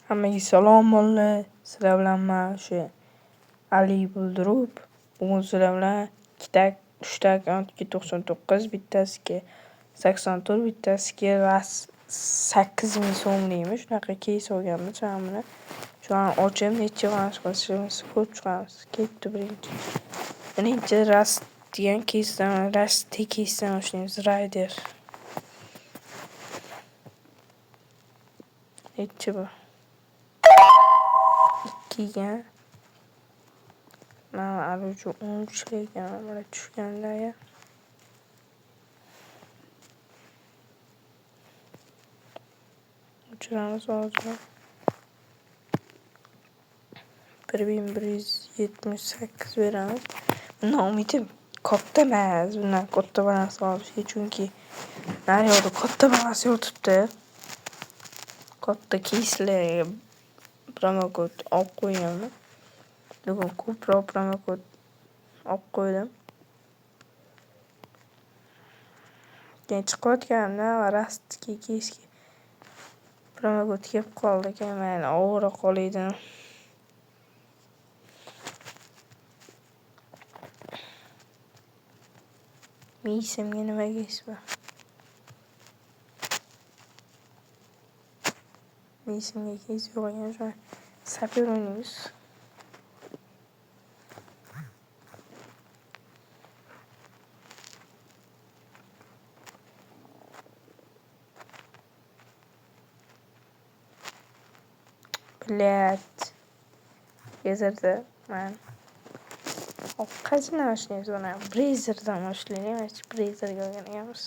Hammaga salom mollar. Sizlar bilan men o'sha Ali Buldurup. Bugun sizlar bilan 3 akkauntga 99, bittasiga 84, bittasiga 8000 so'mlikmi. Shunaqa keys olganmiz hammani. Shu an ochib necha balans qilishimizni ko'rib chiqamiz. Ketdi birinchi. Birinchi Rast degan keysdan, Rast keysdan boshlaymiz. Rider. Necha bu? 2 ga. Mana aruvchi 13 ekan, mana tushganda ya. O'chiramiz hozir. 1178 beramiz. Bundan umidim katta emas, bundan katta balans olishga, chunki naryoqda katta balans yotibdi. Katta keyslarga promokod olib qo'yganman. Bugun ko'proq promokod olib qo'ydim. Keyin chiqayotganda Rastga keysga promokod kelib qoldi ekan, mayli ovora qoladi. Miysimga nima keys bor? Miysimga keys yo'q ekan, shu sapir o'ynaymiz. Блядь. Gezerda men qaysidan boshlaymiz buni? Brazerdan boshlaymiz. Brazerga olgan ekanmiz.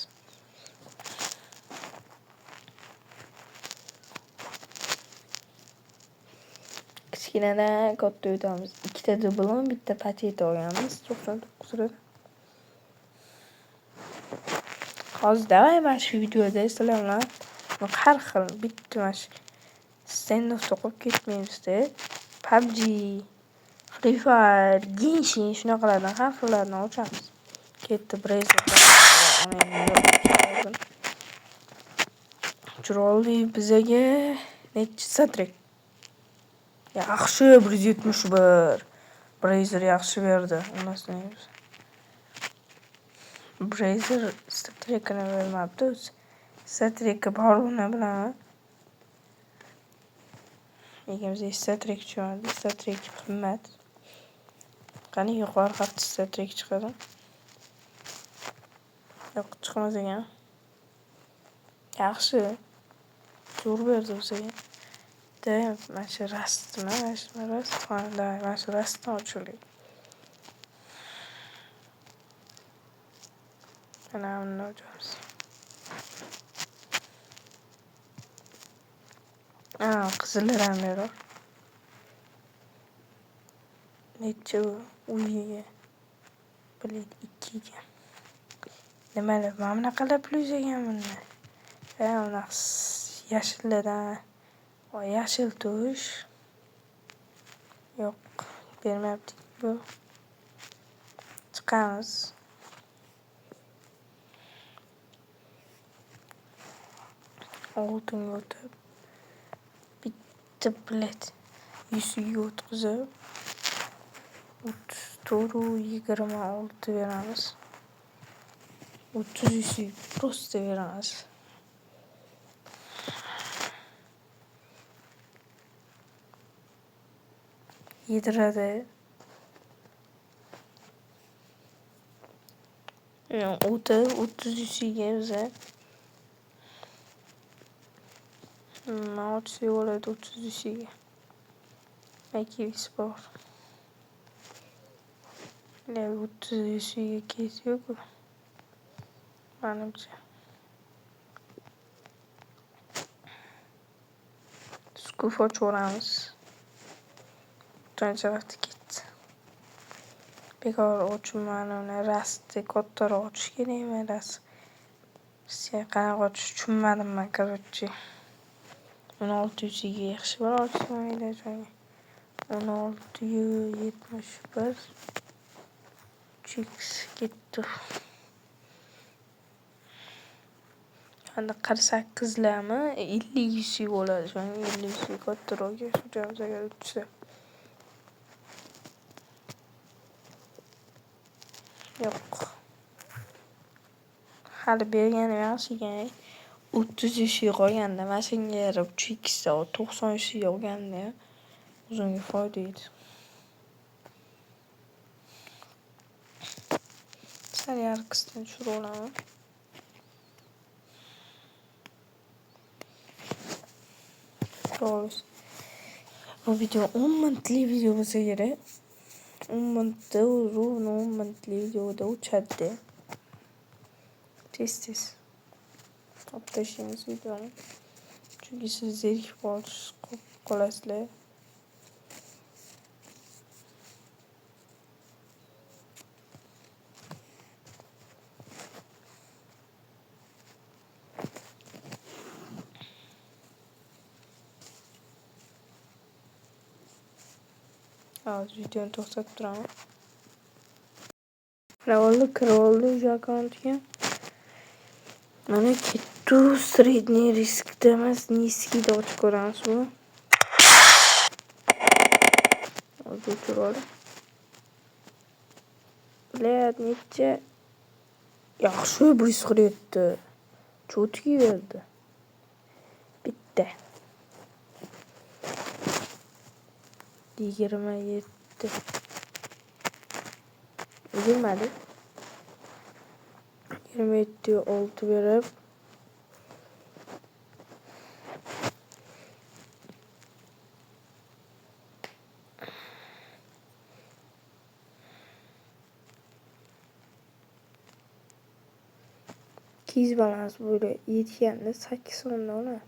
Kichkinadan katta o'tamiz. 2 ta dublon, bitta paket olganmiz. 99 lira. Hozir davay mana shu videoda sizlar bilan har xil bitta mana shu standoffda qolib ketmaymiz-da. PUBG, Free Fire, Genshin shunaqalardan har xillardan ochamiz. Ketdi Brazerdan. Chiroyli bizaga necha satrik? Yaxshi 171. Brazer yaxshi berdi. Undan Brazer statrikini bermabdi. Statrikka borligini bilaman. Lekin bizga statrik chiqmadi. Statrik qimmat. Qani yuqori xatti statrik chiqadi. Yo'q, chiqmas ekan. Yaxshi. Zo'r berdi bizga. Mana shu Rastmi? Mana shu Rast. Mana shu Rastdan ochildi. Mana buni ochamiz. Qizillar ham beradi. Necha uyiga? Bilet 2 ga. Nimalar? Mana bunaqalar plyus ekan bunda. Mana yashillardan. Yashil tush. Yo'q, bermayapti bu. Chiqamiz. Oltinga o'tib bitta bilet 100 ga o'tkazib 34.26 beramiz. 30 prosta beramiz. Yediradi. O'tib 30 ga biza Naughty bo'ladi 30 ga. Makis bor. 30 ga keys yo'q. Menimcha. Skuf ochamiz. Birinchi vaqt ketdi. Bekor ochmani uni Rastni kattaroq ochish kerakmi? Rast. Sizga qanaqa ochish tushunmadim men, короче. 1600 ga yaxshi bir ochmaydi joyga. 1671 Chix ketdi. Hani 48'larmi 50-100 bo'ladi. Shu 50-100 kattaroqga sotamiz agar uchsa. Yo'q. Hali bergani yaxshi ekan. 30 qolganda mashinaga yarab 3x 90 olganda o'zimga foyda edi. Sal yarqisdan tushirib olaman. Bu video 10 minutlik video bo'lsa kerak. 10 minutda ровно 10 minutlik videoda o'chadi. Tez olib tashlaymiz videoni. Chunki siz zerikib qolasizlar. Hozir videoni to'xtatib turaman. Kirib oldi akkauntga. Mana ketdi. Средний riskda emas, низкийda ochib ko'ramiz bu. Hozir o'chirib oldim. Necha? Yaxshi 147. Cho'tki berdi. Bitta. 27. Bilmadi. 27 olti berib. Kiz balans böyle yetganda 8 so'mdan olamiz.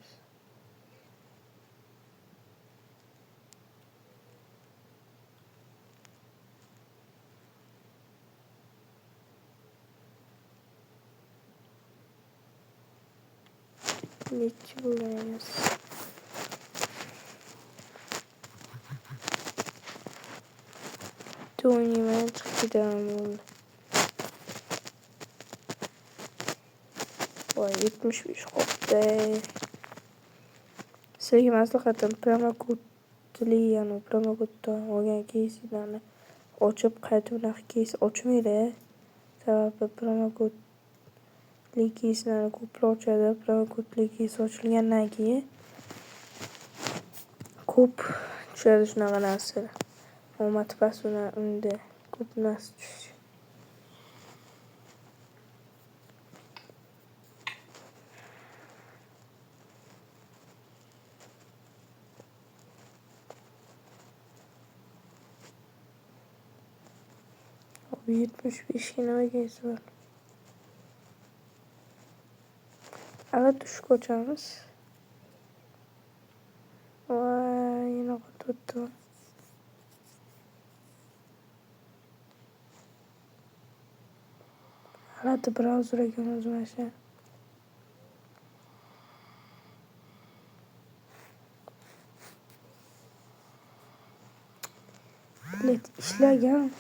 Neçi bulmayız. Oynamaya çıktı devamlı. Vay 75 koptu. Sizlarga maslahatim promokodli yani promokoddan olgan keyslarni ochib qaytib unaqa keys ochmaydi. Sababi promokodli keyslarni ko'plar ochadi. Promokodli keys ochilgandan keyin ko'p tushadi shunaqa narsalar. Omad past unda ko'p narsa tushishi. Abi 75 nima keys var. Ala tushib ko'chamiz. Voy, yana qotibdi. Alati browser ekan o'zim asha. Bilet ishlagan.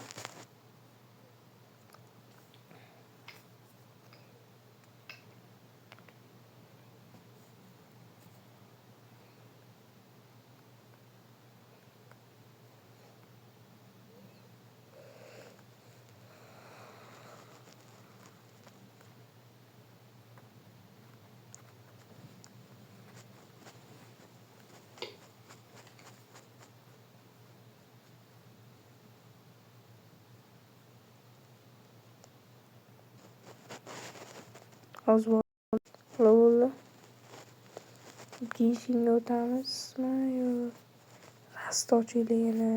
Az bo'ldi. Giyishingga o'tamizmi yo rast ochilgani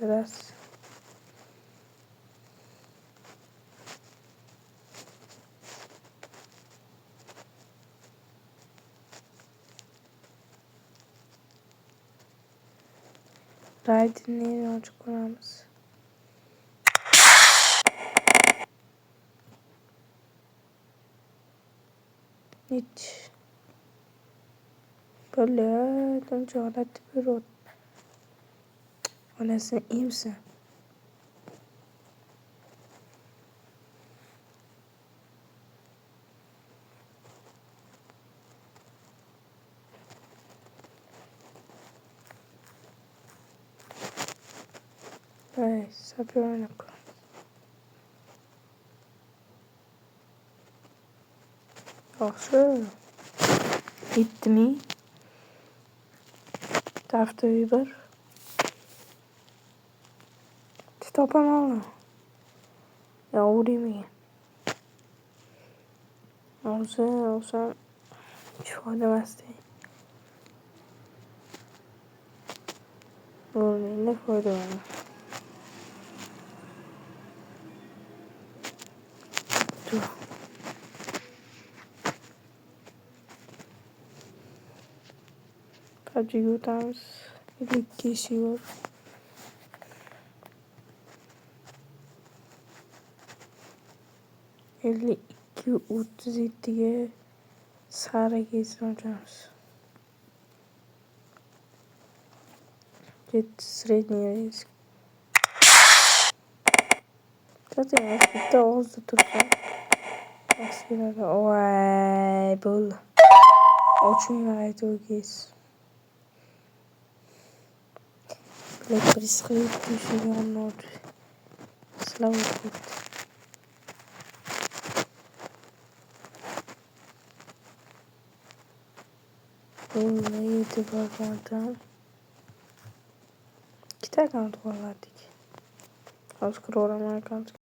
rast. Raydni ochib ko'ramiz. Hiç böyle önce alet bir ot. Anasını iyi misin? Ouais, ça peut rien quoi. Yaxshi. Yetdimi? Haftaga bir. Topaman. Ya uraymi? Olsam hech foyda emasdi. Endi foyda bor. PUBG'ga o'tamiz. 52 kishi bor. 52-37ga sariga o'tamiz. 7 средний риск. Kстати, bitta og'izda tursa yaxshi keladi. Voy, bo'ldi. Ochmayman aytuvgiz. Black Priest qilib tushirgan not. Slava ketdi. Bo'ldi, yetib borgandim. Ikkita akkaunt qo'lladik. Hozir kiraman akkauntga.